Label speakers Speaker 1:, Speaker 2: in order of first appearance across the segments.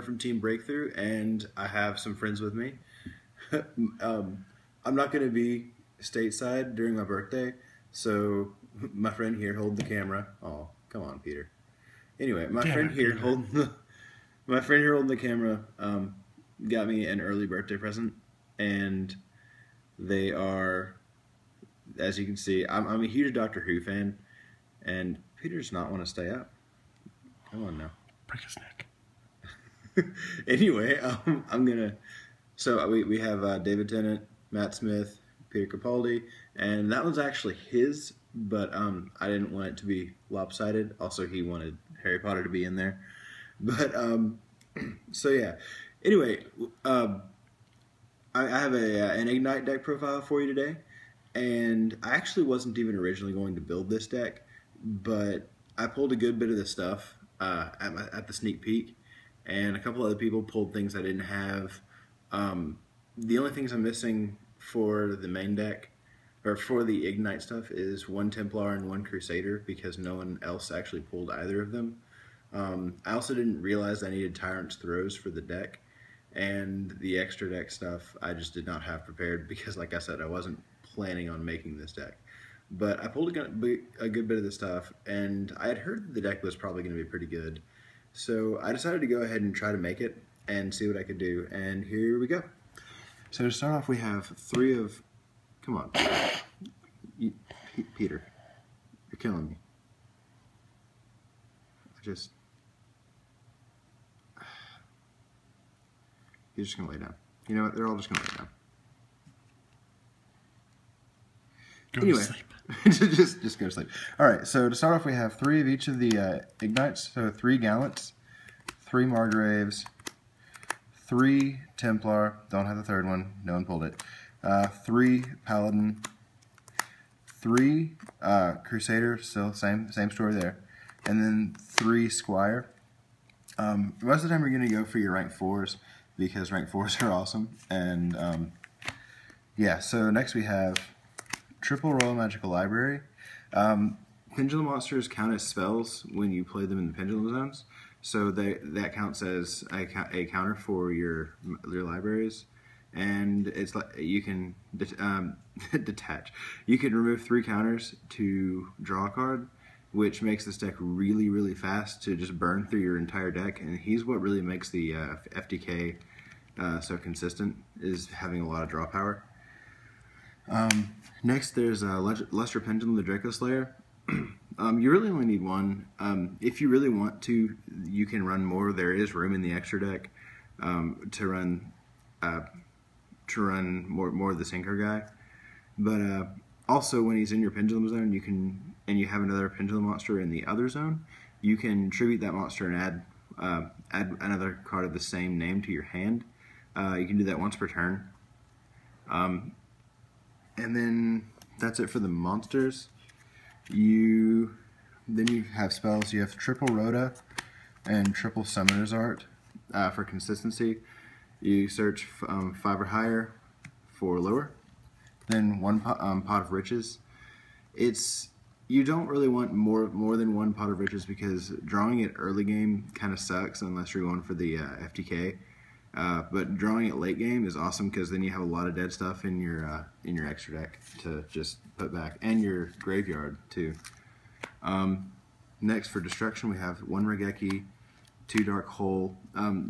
Speaker 1: from Team Breakthrough, and I have some friends with me. I'm not going to be stateside during my birthday, so my friend here holding the camera. Oh, come on, Peter. Anyway, my friend here holding the camera got me an early birthday present, and they are, as you can see, I'm a huge Doctor Who fan, and Peter does not want to stay up. Come on now.
Speaker 2: Break his neck.
Speaker 1: Anyway, so we have David Tennant, Matt Smith, Peter Capaldi, and that one's actually his, but I didn't want it to be lopsided. Also, he wanted Harry Potter to be in there. But, so yeah. Anyway, I have an Igknight deck profile for you today, and I actually wasn't even originally going to build this deck, but I pulled a good bit of the stuff at the sneak peek, and a couple other people pulled things I didn't have. The only things I'm missing for the main deck, or for the Igknight stuff, is one Templar and one Crusader, because no one else actually pulled either of them. I also didn't realize I needed Tyrant's Throws for the deck, and the extra deck stuff I just did not have prepared, because like I said, I wasn't planning on making this deck. But I pulled a good bit of the stuff, and I had heard the deck was probably going to be pretty good. So I decided to go ahead and try to make it and see what I could do, and here we go. So to start off, we have three of... Come on. Peter, you're killing me. You're just going to lay down. You know what? They're all just going to lay down. Anyway, just go to sleep. All right, so to start off, we have three of each of the Igknights. So 3 Gallants, 3 Margraves, 3 Templar. Don't have the third one. No one pulled it. 3 Paladin, 3 Crusader. Still same story there. And then 3 Squire. Most of the time, you're going to go for your rank 4s because rank 4s are awesome. And yeah, so next we have Triple Royal Magical Library. Pendulum monsters count as spells when you play them in the pendulum zones, so that counts as a counter for your libraries. And it's like you can detach. You can remove 3 counters to draw a card, which makes this deck really, really fast to just burn through your entire deck. And he's what really makes the FDK so consistent, is having a lot of draw power. Next, there's Luster Pendulum, the Draco Slayer. You really only need one. If you really want to, you can run more. There is room in the extra deck to run more of the Sinker guy. But also, when he's in your Pendulum zone, and you have another Pendulum monster in the other zone, you can tribute that monster and add another card of the same name to your hand. You can do that once per turn. And then that's it for the monsters. Then you have spells. You have Triple Rhoda and Triple Summoner's Art for consistency. You search 5 or higher for lower. Then 1 pot of riches. You don't really want more than 1 pot of riches, because drawing it early game kind of sucks unless you're going for the FTK. But drawing it late game is awesome, because then you have a lot of dead stuff in your extra deck to just put back, and your graveyard too. Next, for destruction, we have 1 Regeki, 2 Dark Hole.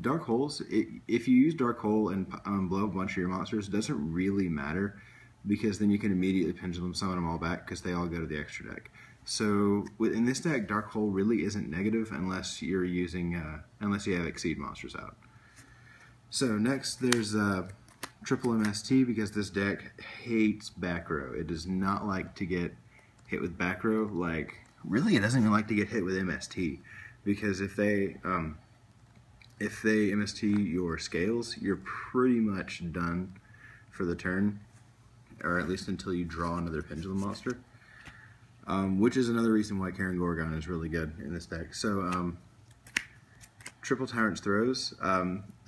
Speaker 1: Dark Holes, if you use Dark Hole and blow up a bunch of your monsters, it doesn't really matter, because then you can immediately Pendulum Summon them all back, because they all go to the extra deck. So in this deck, Dark Hole really isn't negative unless you're using unless you have Exceed monsters out. So next, there's Triple MST, because this deck hates back row. It does not like to get hit with back row. Like, really, it doesn't even like to get hit with MST, because if they MST your scales, you're pretty much done for the turn, or at least until you draw another Pendulum monster. Which is another reason why Karen Gorgon is really good in this deck. So Triple Tyrant's Throws.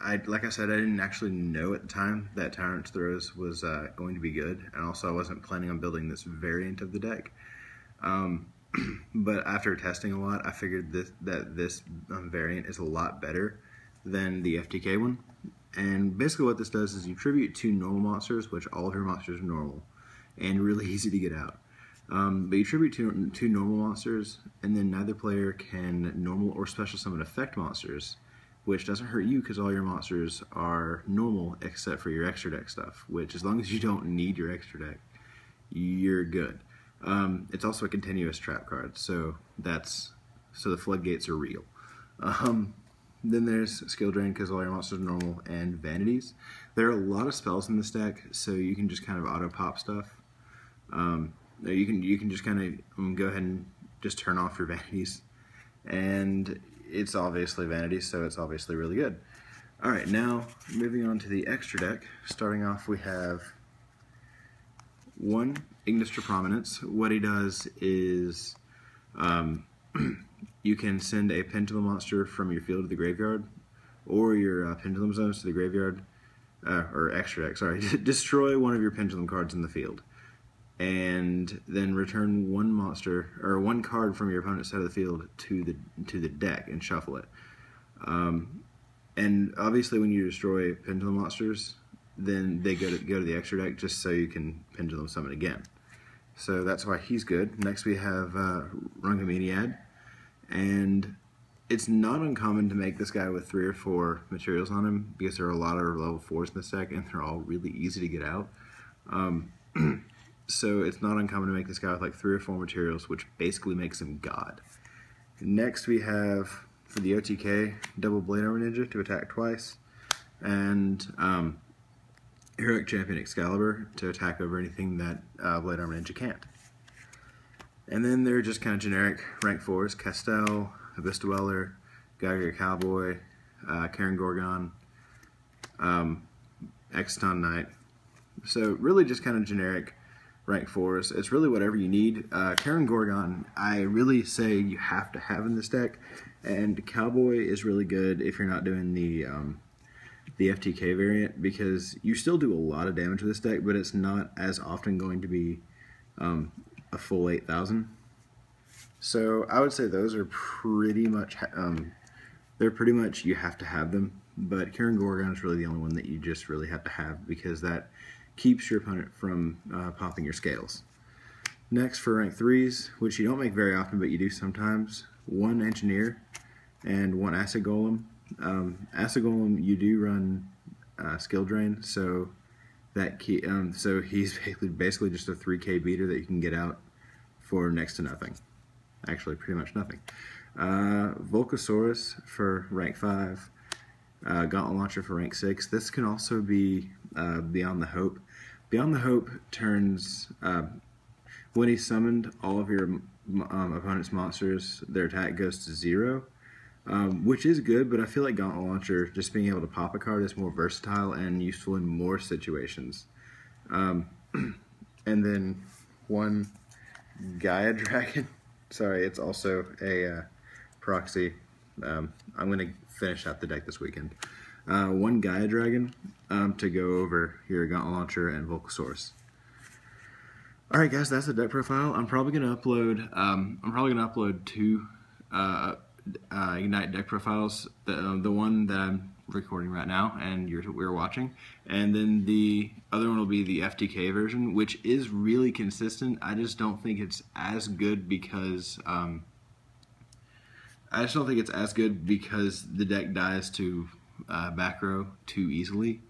Speaker 1: Like I said, I didn't actually know at the time that Tyrant's Throws was going to be good, and also I wasn't planning on building this variant of the deck. But after testing a lot, I figured that this variant is a lot better than the FTK one. And basically what this does is you tribute 2 normal monsters, which all of your monsters are normal, and really easy to get out. But you tribute two normal monsters, and then neither player can normal or special summon effect monsters, which doesn't hurt you because all your monsters are normal except for your extra deck stuff, which as long as you don't need your extra deck, you're good. It's also a continuous trap card, so the floodgates are real. Then there's Skill Drain because all your monsters are normal, and Vanities. There are a lot of spells in this deck, so you can just kind of auto-pop stuff. You can just kind of go ahead and just turn off your Vanities. And it's obviously Vanities, so it's obviously really good. Alright, now moving on to the extra deck. Starting off, we have 1 Ignis to Prominence. What he does is you can send a Pendulum monster from your field to the graveyard, or your Pendulum zones to the graveyard, or extra deck, sorry. Destroy one of your Pendulum cards in the field, and then return 1 monster, or 1 card from your opponent's side of the field to the deck and shuffle it. And obviously when you destroy Pendulum monsters, then they go to the extra deck just so you can Pendulum summon again. So that's why he's good. Next we have Rungamaniad, and it's not uncommon to make this guy with 3 or 4 materials on him because there are a lot of level 4s in this deck and they're all really easy to get out. So it's not uncommon to make this guy with like 3 or 4 materials, which basically makes him God. Next we have, for the OTK, double Blade Armor Ninja to attack twice, and Heroic Champion Excalibur to attack over anything that Blade Armor Ninja can't. And then they're just kind of generic rank 4s, Castell, Abyss Dweller, Geiger Cowboy, Karen Gorgon, Exton Knight. So really just kind of generic rank 4s. It's really whatever you need. Karen Gorgon, I really say you have to have in this deck, and Cowboy is really good if you're not doing the FTK variant, because you still do a lot of damage with this deck, but it's not as often going to be a full 8,000. So I would say those are pretty much, you have to have them, but Karen Gorgon is really the only one that you just really have to have, because that keeps your opponent from popping your scales. Next, for rank 3s, which you don't make very often but you do sometimes, 1 Engineer and 1 Acid Golem. Acid Golem, you do run Skill Drain, so that so he's basically just a 3k beater that you can get out for next to nothing. Actually, pretty much nothing. Volcasaurus for rank 5. Gauntlet Launcher for rank 6. This can also be Beyond the Hope. Beyond the Hope turns, when he's summoned, all of your opponent's monsters, their attack goes to 0. Which is good, but I feel like Gauntlet Launcher, just being able to pop a card, is more versatile and useful in more situations. And then 1 Gaia Dragon. Sorry, it's also a proxy. I'm going to finish out the deck this weekend. 1 Gaia Dragon to go over your Gauntlet Launcher and Volcasaurus. Alright guys, that's the deck profile. I'm probably going to upload 2 Igknight deck profiles, the one that I'm recording right now and we're watching, and then the other one will be the FTK version, which is really consistent. I just don't think it's as good because the deck dies to back row too easily.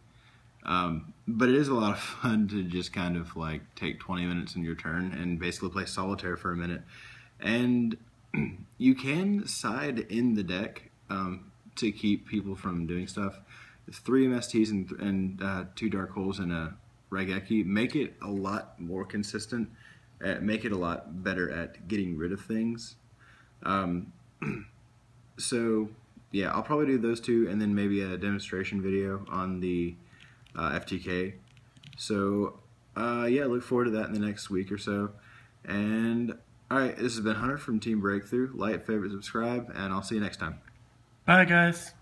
Speaker 1: But it is a lot of fun to just kind of like take 20 minutes in your turn and basically play solitaire for a minute. And you can side in the deck to keep people from doing stuff. 3 MSTs and 2 Dark Holes and a Raigeki make it a lot more consistent, make it a lot better at getting rid of things. So yeah, I'll probably do those 2 and then maybe a demonstration video on the FTK. So yeah, look forward to that in the next week or so. And alright, this has been Hunter from Team Breakthrough. Like, favorite, subscribe, and I'll see you next time.
Speaker 2: Bye, guys.